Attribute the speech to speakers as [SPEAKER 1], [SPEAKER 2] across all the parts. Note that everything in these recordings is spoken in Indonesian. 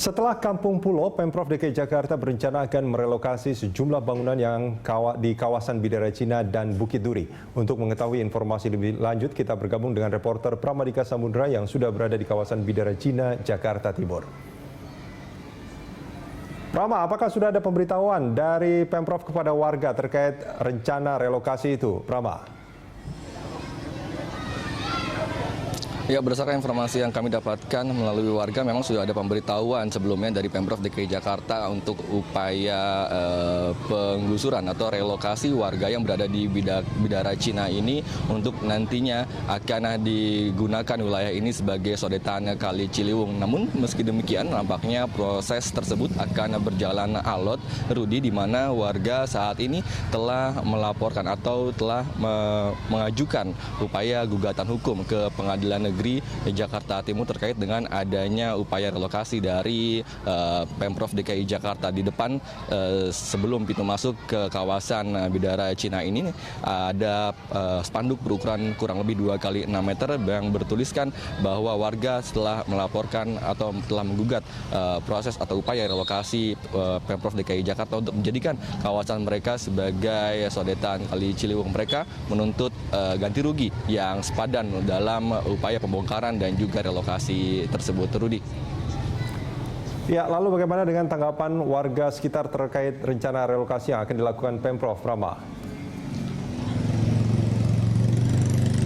[SPEAKER 1] Setelah Kampung Pulo, Pemprov DKI Jakarta berencana akan merelokasi sejumlah bangunan yang di kawasan Bidara Cina dan Bukit Duri. Untuk mengetahui informasi lebih lanjut, kita bergabung dengan reporter Pramadika Samudra yang sudah berada di kawasan Bidara Cina, Jakarta Timur. Prama, apakah sudah ada pemberitahuan dari Pemprov kepada warga terkait rencana relokasi itu? Prama.
[SPEAKER 2] Ya, berdasarkan informasi yang kami dapatkan melalui warga, memang sudah ada pemberitahuan sebelumnya dari Pemprov DKI Jakarta untuk upaya penggusuran atau relokasi warga yang berada di Bidara Cina ini untuk nantinya akan digunakan wilayah ini sebagai sodetan Kali Ciliwung. Namun meski demikian, nampaknya proses tersebut akan berjalan alot, Rudi, di mana warga saat ini telah melaporkan atau telah mengajukan upaya gugatan hukum ke Pengadilan Negeri Jakarta Timur terkait dengan adanya upaya relokasi dari Pemprov DKI Jakarta. Di depan sebelum pintu masuk ke kawasan Bidara Cina ini ada spanduk berukuran kurang lebih 2 kali 6 meter yang bertuliskan bahwa warga setelah melaporkan atau telah menggugat proses atau upaya relokasi Pemprov DKI Jakarta untuk menjadikan kawasan mereka sebagai sodetan Kali Ciliwung, mereka menuntut ganti rugi yang sepadan dalam upaya pembongkaran dan juga relokasi tersebut, Rudi.
[SPEAKER 1] Ya, lalu bagaimana dengan tanggapan warga sekitar terkait rencana relokasi yang akan dilakukan Pemprov, Prama?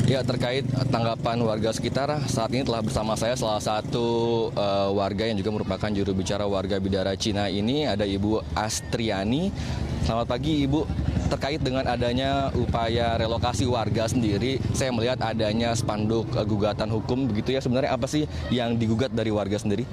[SPEAKER 2] Ya, terkait tanggapan warga sekitar, saat ini telah bersama saya salah satu warga yang juga merupakan juru bicara warga Bidara Cina ini, ada Ibu Astriani. Selamat pagi, Ibu. Terkait dengan adanya upaya relokasi warga sendiri, saya melihat adanya spanduk gugatan hukum, begitu ya. Sebenarnya apa sih yang digugat dari warga sendiri?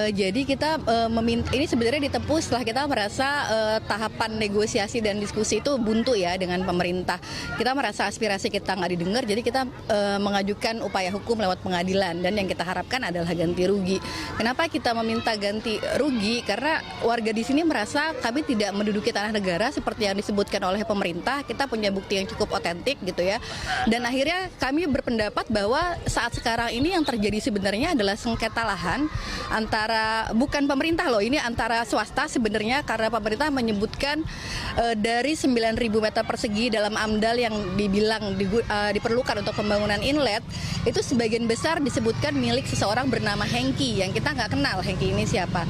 [SPEAKER 3] Jadi kita meminta, ini sebenarnya ditempuh setelah kita merasa tahapan negosiasi dan diskusi itu buntu ya dengan pemerintah. Kita merasa aspirasi kita nggak didengar, jadi kita mengajukan upaya hukum lewat pengadilan, dan yang kita harapkan adalah ganti rugi. Kenapa kita meminta ganti rugi? Karena warga di sini merasa kami tidak menduduki tanah negara seperti yang disebutkan oleh pemerintah. Kita punya bukti yang cukup otentik gitu ya. Dan akhirnya kami berpendapat bahwa saat sekarang ini yang terjadi sebenarnya adalah sengketa lahan antara, bukan pemerintah loh, ini antara swasta sebenarnya, karena pemerintah menyebutkan dari 9.000 meter persegi dalam AMDAL yang dibilang diperlukan untuk pembangunan inlet, itu sebagian besar disebutkan milik seseorang bernama Hengki, yang kita nggak kenal Hengki ini siapa.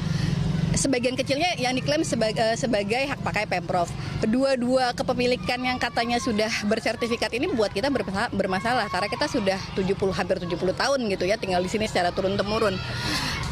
[SPEAKER 3] Sebagian kecilnya yang diklaim sebagai hak pakai Pemprov. Dua kepemilikan yang katanya sudah bersertifikat ini buat kita bermasalah, karena kita sudah hampir 70 tahun gitu ya tinggal di sini secara turun-temurun.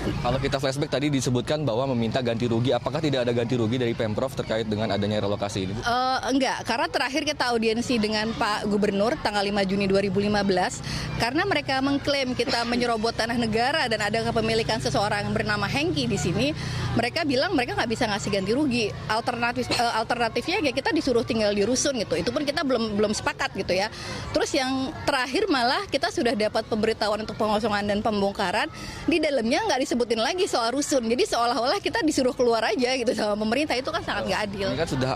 [SPEAKER 2] Kalau kita flashback tadi disebutkan bahwa meminta ganti rugi, apakah tidak ada ganti rugi dari Pemprov terkait dengan adanya relokasi ini, Bu?
[SPEAKER 3] Enggak, karena terakhir kita audiensi dengan Pak Gubernur tanggal 5 Juni 2015, karena mereka mengklaim kita menyerobot tanah negara dan ada kepemilikan seseorang bernama Hengki di sini. Mereka bilang mereka nggak bisa ngasih ganti rugi. Alternatifnya ya kita disuruh tinggal di rusun gitu. Itu pun kita belum sepakat gitu ya. Terus yang terakhir malah kita sudah dapat pemberitahuan untuk pengosongan dan pembongkaran. Di dalamnya nggak disebutin lagi soal rusun. Jadi seolah-olah kita disuruh keluar aja gitu sama pemerintah. Itu kan sangat nggak adil.
[SPEAKER 2] Ini kan sudah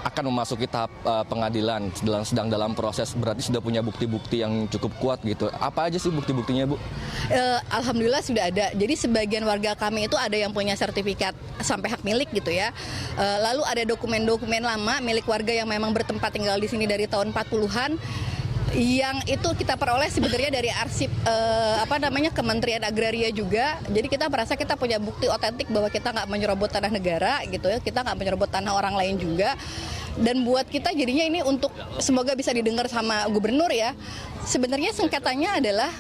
[SPEAKER 2] akan memasuki tahap pengadilan, sedang dalam proses. Berarti sudah punya bukti-bukti yang cukup kuat gitu. Apa aja sih bukti-buktinya, Bu?
[SPEAKER 3] Alhamdulillah sudah ada. Jadi sebagian warga kami itu ada yang punya sertifikat sampai hak milik gitu ya. Lalu ada dokumen-dokumen lama milik warga yang memang bertempat tinggal di sini dari tahun 40-an. Yang itu kita peroleh sebenarnya dari arsip Kementerian Agraria juga. Jadi kita merasa kita punya bukti otentik bahwa kita nggak menyerobot tanah negara gitu ya. Kita nggak menyerobot tanah orang lain juga. Dan buat kita jadinya ini untuk semoga bisa didengar sama gubernur ya. Sebenarnya sengketanya adalah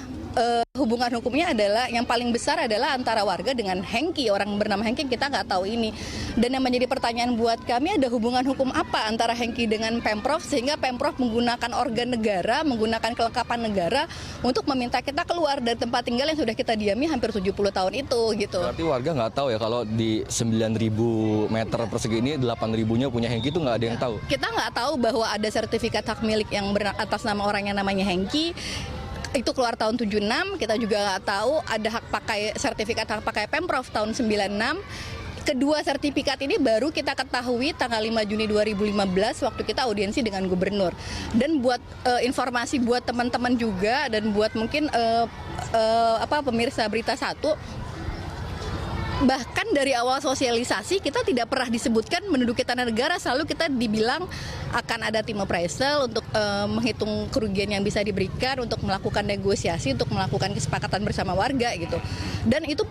[SPEAKER 3] hubungan hukumnya adalah yang paling besar adalah antara warga dengan Hengki, orang bernama Hengki, kita nggak tahu ini. Dan yang menjadi pertanyaan buat kami, ada hubungan hukum apa antara Hengki dengan Pemprov sehingga Pemprov menggunakan organ negara, menggunakan kelengkapan negara untuk meminta kita keluar dari tempat tinggal yang sudah kita diami hampir 70 tahun itu gitu.
[SPEAKER 2] Berarti warga nggak tahu ya kalau di 9.000 meter persegi ini 8.000-nya punya Hengki, itu nggak ada yang tahu?
[SPEAKER 3] Kita nggak tahu bahwa ada sertifikat hak milik yang atas nama orang yang namanya Hengki. Itu keluar tahun 76, kita juga nggak tahu ada sertifikat hak pakai Pemprov tahun 96. Kedua sertifikat ini baru kita ketahui tanggal 5 Juni 2015 waktu kita audiensi dengan gubernur. Dan buat informasi buat teman-teman juga dan buat mungkin pemirsa Berita 1, Bahkan dari awal sosialisasi kita tidak pernah disebutkan menduduki tanah negara, selalu kita dibilang akan ada tim appraisal untuk menghitung kerugian yang bisa diberikan, untuk melakukan negosiasi, untuk melakukan kesepakatan bersama warga gitu. Dan itu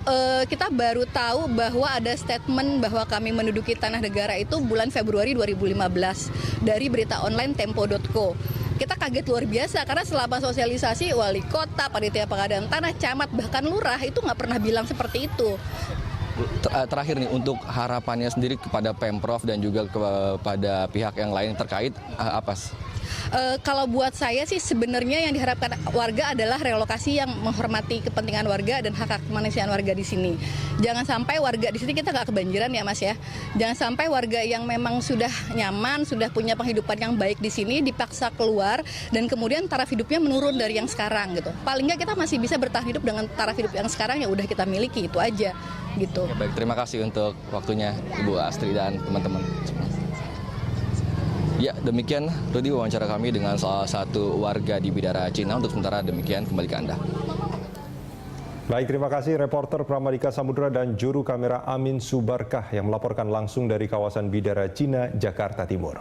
[SPEAKER 3] kita baru tahu bahwa ada statement bahwa kami menduduki tanah negara itu bulan Februari 2015 dari berita online tempo.co. Kita kaget luar biasa karena selama sosialisasi wali kota, panitia pengadaan tanah, camat, bahkan lurah itu nggak pernah bilang seperti itu.
[SPEAKER 2] Terakhir nih, untuk harapannya sendiri kepada Pemprov dan juga kepada pihak yang lain terkait apa?
[SPEAKER 3] Kalau buat saya sih sebenarnya yang diharapkan warga adalah relokasi yang menghormati kepentingan warga dan hak kemanusiaan warga di sini. Jangan sampai warga di sini kita nggak kebanjiran ya Mas ya. Jangan sampai warga yang memang sudah nyaman, sudah punya penghidupan yang baik di sini dipaksa keluar dan kemudian taraf hidupnya menurun dari yang sekarang gitu. Paling nggak kita masih bisa bertahan hidup dengan taraf hidup yang sekarang yang udah kita miliki, itu aja gitu.
[SPEAKER 2] Ya, baik, terima kasih untuk waktunya Ibu Astri dan teman-teman. Ya, demikian Rudi wawancara kami dengan salah satu warga di Bidara Cina. Untuk sementara demikian, kembali ke Anda.
[SPEAKER 1] Baik, terima kasih reporter Pramadika Samudra dan juru kamera Amin Subarkah yang melaporkan langsung dari kawasan Bidara Cina, Jakarta Timur.